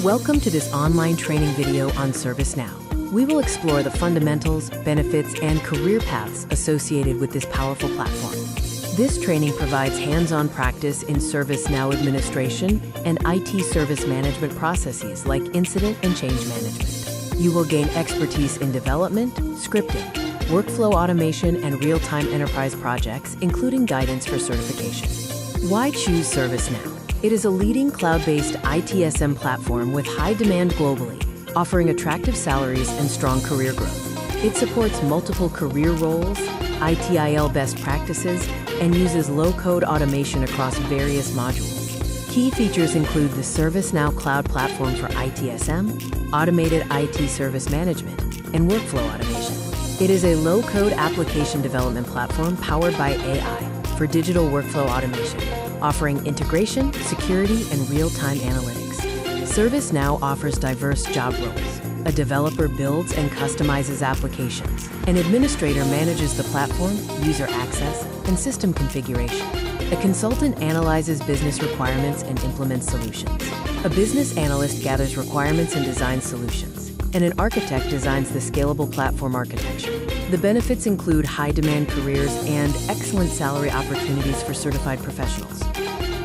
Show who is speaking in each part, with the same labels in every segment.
Speaker 1: Welcome to this online training video on ServiceNow. We will explore the fundamentals, benefits, and career paths associated with this powerful platform. This training provides hands-on practice in ServiceNow administration and IT service management processes like incident and change management. You will gain expertise in development, scripting, workflow automation, and real-time enterprise projects, including guidance for certification. Why choose ServiceNow? It is a leading cloud-based ITSM platform with high demand globally, offering attractive salaries and strong career growth. It supports multiple career roles, ITIL best practices, and uses low-code automation across various modules. Key features include the ServiceNow Cloud Platform for ITSM, automated IT service management, and workflow automation. It is a low-code application development platform powered by AI for digital workflow automation, offering integration, security, and real-time analytics. ServiceNow offers diverse job roles. A developer builds and customizes applications. An administrator manages the platform, user access, and system configuration. A consultant analyzes business requirements and implements solutions. A business analyst gathers requirements and designs solutions. And an architect designs the scalable platform architecture. The benefits include high-demand careers and excellent salary opportunities for certified professionals.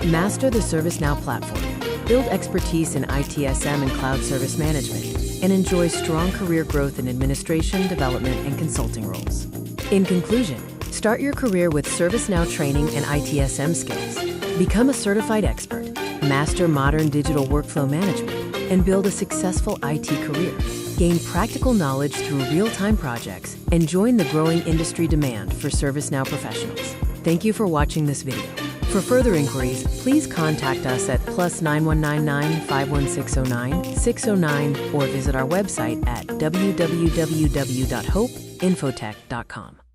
Speaker 1: Master the ServiceNow platform, build expertise in ITSM and cloud service management, and enjoy strong career growth in administration, development, and consulting roles. In conclusion, start your career with ServiceNow training and ITSM skills. Become a certified expert, master modern digital workflow management, and build a successful IT career. Gain practical knowledge through real-time projects and join the growing industry demand for ServiceNow professionals. Thank you for watching this video. For further inquiries, please contact us at +9199 51609 609 or visit our website at www.hopeinfotech.com.